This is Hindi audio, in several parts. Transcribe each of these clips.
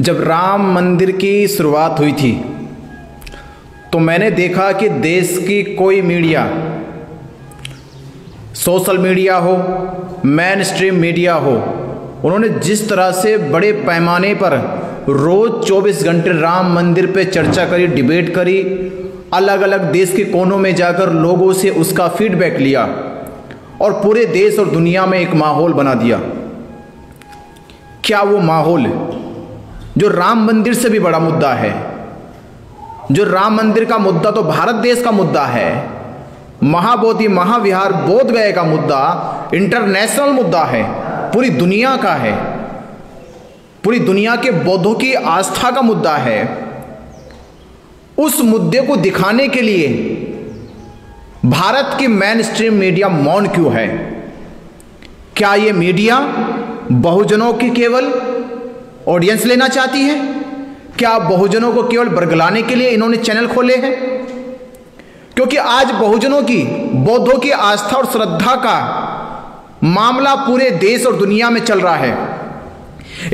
जब राम मंदिर की शुरुआत हुई थी तो मैंने देखा कि देश की कोई मीडिया, सोशल मीडिया हो, मेन स्ट्रीम मीडिया हो, उन्होंने जिस तरह से बड़े पैमाने पर रोज़ 24 घंटे राम मंदिर पे चर्चा करी, डिबेट करी, अलग अलग देश के कोनों में जाकर लोगों से उसका फीडबैक लिया और पूरे देश और दुनिया में एक माहौल बना दिया। क्या वो माहौल जो राम मंदिर से भी बड़ा मुद्दा है, जो राम मंदिर का मुद्दा तो भारत देश का मुद्दा है, महाबोधि महाविहार बोध गया का मुद्दा इंटरनेशनल मुद्दा है, पूरी दुनिया का है, पूरी दुनिया के बौद्धों की आस्था का मुद्दा है। उस मुद्दे को दिखाने के लिए भारत की मेन स्ट्रीम मीडिया मौन क्यों है? क्या ये मीडिया बहुजनों की केवल ऑडियंस लेना चाहती है? क्या बहुजनों को केवल बरगलाने के लिए इन्होंने चैनल खोले हैं? क्योंकि आज बहुजनों की, बौद्धों की आस्था और श्रद्धा का मामला पूरे देश और दुनिया में चल रहा है।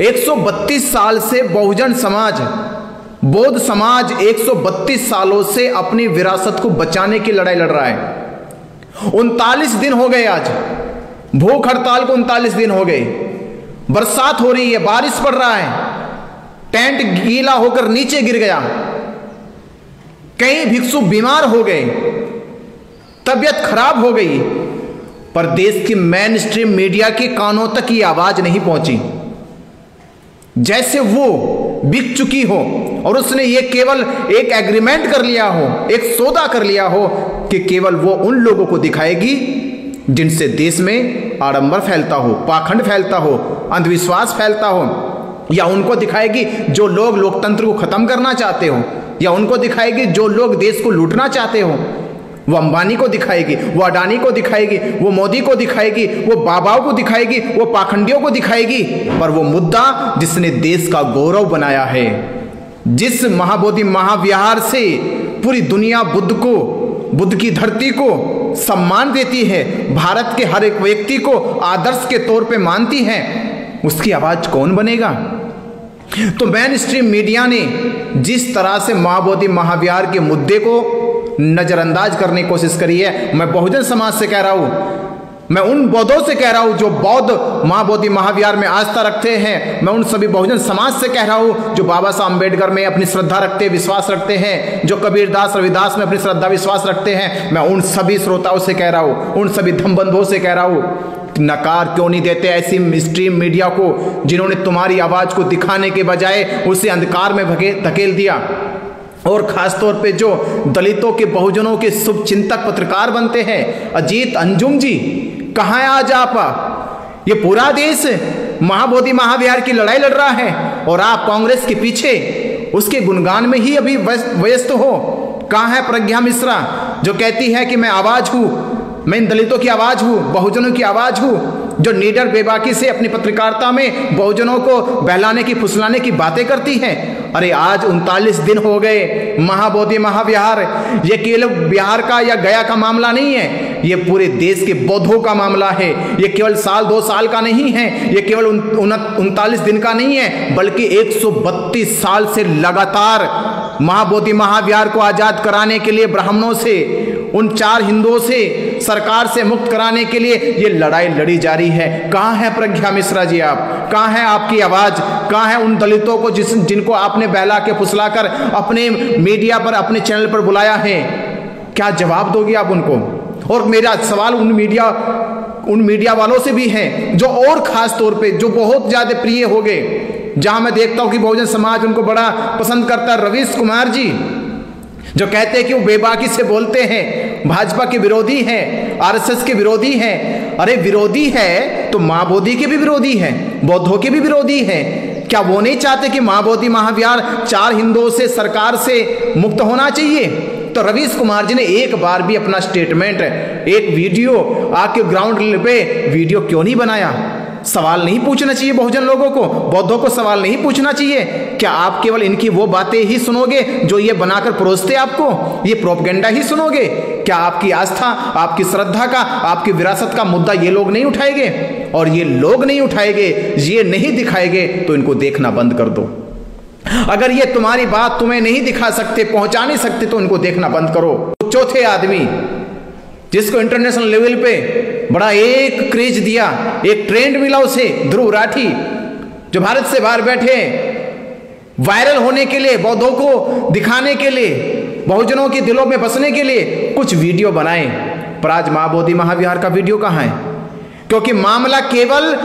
132 साल से बहुजन समाज, बौद्ध समाज 132 सालों से अपनी विरासत को बचाने की लड़ाई लड़ रहा है। 39 दिन हो गए, आज भूख हड़ताल को 39 दिन हो गए। बरसात हो रही है, बारिश पड़ रहा है, टेंट गीला होकर नीचे गिर गया, कई भिक्षु बीमार हो गए, तबीयत खराब हो गई, पर देश की मेन स्ट्रीम मीडिया के कानों तक ये आवाज नहीं पहुंची। जैसे वो बिक चुकी हो और उसने ये केवल एक एग्रीमेंट कर लिया हो, एक सौदा कर लिया हो कि केवल वो उन लोगों को दिखाएगी जिनसे देश में आडंबर फैलता हो, पाखंड फैलता हो, अंधविश्वास फैलता हो, या उनको दिखाएगी जो लोग लोकतंत्र को खत्म करना चाहते हो, या उनको दिखाएगी जो लोग देश को लूटना चाहते हो। वो अंबानी को दिखाएगी, वो अडानी को दिखाएगी, वो मोदी को दिखाएगी, वो बाबाओं को दिखाएगी, वो पाखंडियों को दिखाएगी। पर वो मुद्दा जिसने देश का गौरव बनाया है, जिस महाबोधि महाविहार से पूरी दुनिया बुद्ध को, बुद्ध की धरती को सम्मान देती है, भारत के हर एक व्यक्ति को आदर्श के तौर पे मानती है, उसकी आवाज कौन बनेगा? तो मेन स्ट्रीम मीडिया ने जिस तरह से महाबोधि महाविहार के मुद्दे को नजरअंदाज करने की कोशिश करी है, मैं बहुजन समाज से कह रहा हूं, मैं उन बौद्धों से कह रहा हूं जो बौद्ध महाबोधि महाविहार में आस्था रखते हैं, मैं उन सभी बहुजन समाज से कह रहा हूं जो बाबा साहब अम्बेडकर में अपनी श्रद्धा रखते, विश्वास रखते हैं, जो कबीरदास रविदास में अपनी श्रद्धा विश्वास रखते हैं, मैं उन सभी श्रोताओं से कह रहा हूं, उन सभी धम्मबंधुओं से कह रहा हूं, नकार क्यों नहीं देते ऐसी स्ट्रीम मीडिया को जिन्होंने तुम्हारी आवाज को दिखाने के बजाय उसे अंधकार में धकेल दिया। और खासतौर पे जो दलितों के, बहुजनों के शुभ चिंतक पत्रकार बनते हैं, अजीत अंजुम जी, कहाँ है आज आप? ये पूरा देश महाबोधि महाविहार की लड़ाई लड़ रहा है और आप कांग्रेस के पीछे उसके गुणगान में ही अभी व्यस्त हो। कहाँ है प्रज्ञा मिश्रा जो कहती है कि मैं आवाज हूं, मैं इन दलितों की आवाज हूं, बहुजनों की आवाज हूं, जो निडर बेबाकी से अपनी पत्रकारिता में बहुजनों को बहलाने की, फुसलाने की बातें करती है। अरे आज 39 दिन हो गए महाबोधि महाविहार, ये केवल बिहार का या गया का मामला नहीं है, ये पूरे देश के बौद्धों का मामला है। ये केवल साल 2 साल का नहीं है, ये केवल 39 दिन का नहीं है, बल्कि 132 साल से लगातार महाबोधि महाविहार को आजाद कराने के लिए ब्राह्मणों से, उन 4 हिंदुओं से, सरकार से मुक्त कराने के लिए ये लड़ाई लड़ी जा रही है। कहां है प्रज्ञा मिश्रा जी? आप कहां है? आपकी आवाज कहां है? उन दलितों को जिनको आपने बहला के फुसलाकर अपने मीडिया पर, अपने चैनल पर बुलाया है, क्या जवाब दोगे आप उनको? और मेरा सवाल उन मीडिया वालों से भी है जो और खास तौर पे जो बहुत ज्यादा प्रिय हो गए, जहां मैं देखता हूं कि बहुजन समाज उनको बड़ा पसंद करता है, रवीश कुमार जी, जो कहते हैं कि वो बेबाकी से बोलते हैं, भाजपा के विरोधी हैं, आरएसएस के विरोधी हैं। अरे विरोधी है तो महाबोधि के भी विरोधी हैं, बौद्धों के भी विरोधी हैं। क्या वो नहीं चाहते कि महाबोधि महाविहार 4 हिंदुओं से, सरकार से मुक्त होना चाहिए? तो रवीश कुमार जी ने एक बार भी अपना स्टेटमेंट, एक वीडियो आके ग्राउंड पे वीडियो क्यों नहीं बनाया? सवाल नहीं पूछना चाहिए बहुजन लोगों को, बौद्धों को सवाल नहीं पूछना चाहिए? क्या आप केवल इनकी वो बातें ही सुनोगे जो ये बनाकर परोसते आपको, ये प्रोपगेंडा ही सुनोगे? क्या आपकी आस्था, आपकी श्रद्धा का, आपकी विरासत का मुद्दा ये लोग नहीं उठाएंगे? और ये लोग नहीं उठाएंगे, ये नहीं दिखाएंगे तो इनको देखना बंद कर दो। अगर ये तुम्हारी बात तुम्हें नहीं दिखा सकते, पहुंचा नहीं सकते, तो उनको देखना बंद करो। चौथे आदमी जिसको इंटरनेशनल लेवल पे बड़ा एक क्रेज दिया, एक ट्रेंड मिला उसे, ध्रुव राठी, जो भारत से बाहर बैठे वायरल होने के लिए, बौद्धों को दिखाने के लिए, बहुजनों के दिलों में बसने के लिए कुछ वीडियो बनाए। पर आज महाबोधि महाविहार का वीडियो कहां है? क्योंकि मामला केवल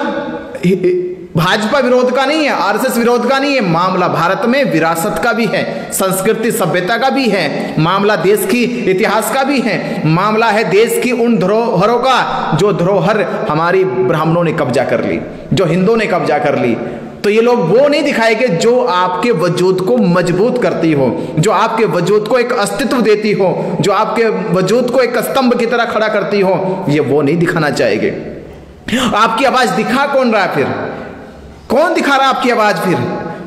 भाजपा विरोध का नहीं है, आरएसएस विरोध का नहीं है, मामला भारत में विरासत का भी है, संस्कृति सभ्यता का भी है, मामला देश की इतिहास का भी है, मामला है देश की उन धरोहरों का जो धरोहर हमारी ब्राह्मणों ने कब्जा कर ली, जो हिंदुओं ने कब्जा कर ली। तो ये लोग वो नहीं दिखाएंगे जो आपके वजूद को मजबूत करती हो, जो आपके वजूद को एक अस्तित्व देती हो, जो आपके वजूद को एक स्तंभ की तरह खड़ा करती हो, ये वो नहीं दिखाना चाहेंगे। आपकी आवाज दिखा कौन रहा है फिर? कौन दिखा रहा आपकी आवाज फिर?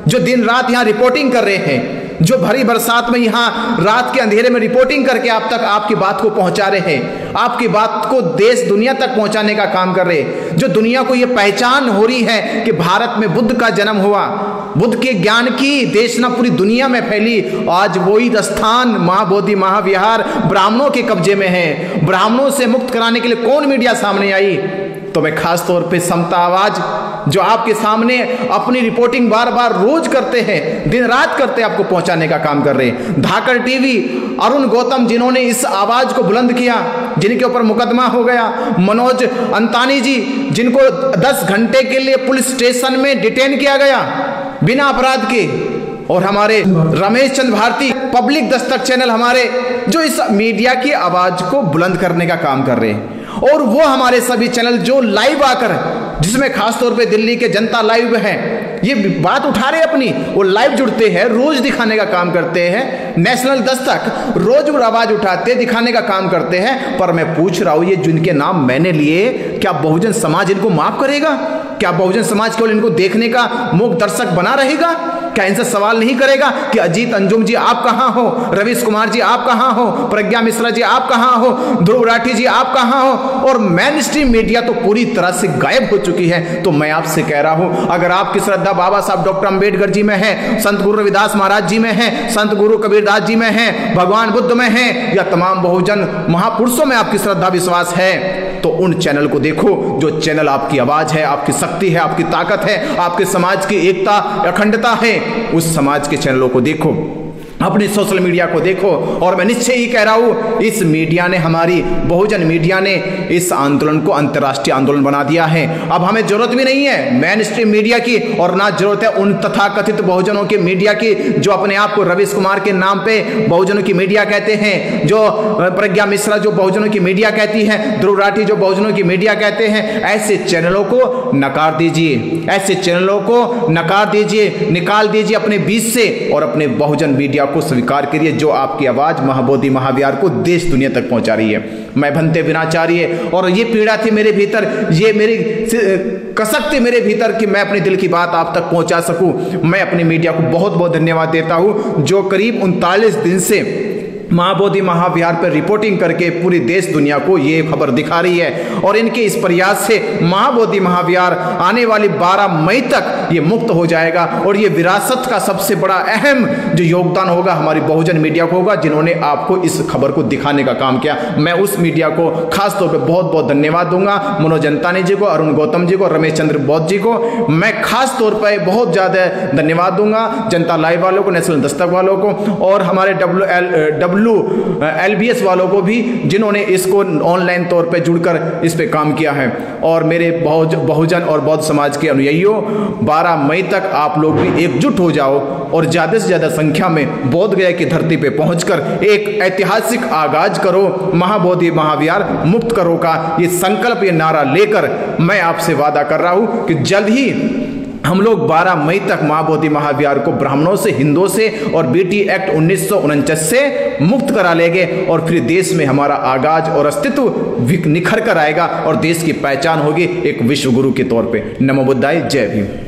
जो दिन रात यहां रिपोर्टिंग कर रहे हैं, जो भरी बरसात में यहां रात के अंधेरे में रिपोर्टिंग करके आप तक आपकी बात को पहुंचा रहे हैं, आपकी बात को देश दुनिया तक पहुंचाने का काम कर रहे हैं, जो दुनिया को यह पहचान हो रही है कि भारत में बुद्ध का जन्म हुआ, बुद्ध के ज्ञान की देशना पूरी दुनिया में फैली। आज वही स्थान महाबोधि महाविहार ब्राह्मणों के कब्जे में है। ब्राह्मणों से मुक्त कराने के लिए कौन मीडिया सामने आई? तो मैं खास तौर पे समता आवाज, जो आपके सामने अपनी रिपोर्टिंग बार बार रोज करते हैं, दिन रात करते हैं, आपको पहुंचाने का काम कर रहे हैं। धाकड़ टीवी, अरुण गौतम, जिन्होंने इस आवाज को बुलंद किया, जिनके ऊपर मुकदमा हो गया, मनोज अंतानी जी, जिनको 10 घंटे के लिए पुलिस स्टेशन में डिटेन किया गया बिना अपराध के, और हमारे रमेश चंद्र भारती, पब्लिक दस्तक चैनल हमारे, जो इस मीडिया की आवाज को बुलंद करने का काम कर रहे हैं। और वो हमारे सभी चैनल जो लाइव आकर, जिसमें खासतौर पे दिल्ली के जनता लाइव है, ये बात उठा रहे अपनी, वो लाइव जुड़ते हैं, रोज दिखाने का काम करते हैं। नेशनल दस्तक रोज आवाज उठाते, दिखाने का काम करते हैं। पर मैं पूछ रहा हूं, ये जिनके नाम मैंने लिए, क्या बहुजन समाज इनको माफ करेगा? क्या बहुजन समाज केवल इनको देखने का मूक दर्शक बना रहेगा? क्या इनसे सवाल नहीं करेगा कि अजीत अंजुम जी आप कहां हो, रवीश कुमार जी आप कहां हो, प्रज्ञा मिश्रा जी आप कहां हो, ध्रुव राठी जी आप कहां हो? और मेन स्ट्रीम मीडिया तो पूरी तरह से गायब हो चुकी है। तो मैं आपसे कह रहा हूं, अगर आपकी श्रद्धा बाबा साहब डॉक्टर अंबेडकर जी में है, संत गुरु रविदास महाराज जी में है, संत गुरु कबीरदास जी में है, भगवान बुद्ध में है, या तमाम बहुजन महापुरुषों में आपकी श्रद्धा विश्वास है, तो उन चैनल को देखो, जो चैनल आपकी आवाज है, आपकी शक्ति है, आपकी ताकत है, आपके समाज की एकता अखंडता है, उस समाज के चैनलों को देखो, अपने सोशल मीडिया को देखो। और मैं निश्चय ही कह रहा हूं, इस मीडिया ने, हमारी बहुजन मीडिया ने इस आंदोलन को अंतर्राष्ट्रीय आंदोलन बना दिया है। अब हमें जरूरत भी नहीं है मेन स्ट्रीम मीडिया की, और ना जरूरत है उन तथाकथित बहुजनों के मीडिया की जो अपने आप को रवीश कुमार के नाम पे बहुजनों की मीडिया कहते हैं, जो प्रज्ञा मिश्रा जो बहुजनों की मीडिया कहती है, ध्रुव राठी जो बहुजनों की मीडिया कहते हैं। ऐसे चैनलों को नकार दीजिए, ऐसे चैनलों को नकार दीजिए, निकाल दीजिए अपने बीच से, और अपने बहुजन मीडिया को स्वीकार करिए, जो आपकी आवाज महाबोधि महाविहार को देश दुनिया तक पहुंचा रही है। मैं भंते विनाचार्य, और ये पीड़ा थी मेरे भीतर, ये मेरी कसक थी मेरे भीतर कि मैं अपने दिल की बात आप तक पहुंचा सकूं। मैं अपनी मीडिया को बहुत बहुत धन्यवाद देता हूं, जो करीब 39 दिन से महाबोधि महाविहार पर रिपोर्टिंग करके पूरी देश दुनिया को ये खबर दिखा रही है। और इनके इस प्रयास से महाबोधि महाविहार आने वाली 12 मई तक ये मुक्त हो जाएगा, और ये विरासत का सबसे बड़ा अहम जो योगदान होगा हमारी बहुजन मीडिया को होगा, जिन्होंने आपको इस खबर को दिखाने का काम किया। मैं उस मीडिया को खास तौर पे बहुत बहुत धन्यवाद दूंगा, मनोज अंतानी जी को, अरुण गौतम जी को, रमेश चंद्र बौद्ध जी को मैं खास तौर पर बहुत ज्यादा धन्यवाद दूंगा, जनता लाइव वालों को, नेशनल दस्तक वालों को, और हमारे LBS वालों को भी, जिन्होंने इसको ऑनलाइन तौर पे जुड़कर इस पे काम किया है। और मेरे बहुजन और बौद्ध समाज के अनुयायियों, 12 मई तक आप लोग भी एकजुट हो जाओ, और ज्यादा से ज्यादा संख्या में बोध गया की धरती पे पहुंचकर एक ऐतिहासिक आगाज करो, महाबोधि महाविहार मुक्त करो का ये संकल्प, ये नारा लेकर मैं आपसे वादा कर रहा हूं कि जल्द ही हम लोग 12 मई तक महाबोधि महाविहार को ब्राह्मणों से, हिंदुओं से और BT एक्ट 1949 से मुक्त करा लेंगे, और फिर देश में हमारा आगाज और अस्तित्व निखर कर आएगा, और देश की पहचान होगी एक विश्व गुरु के तौर पे। नमो बुद्धाय, जय भीम।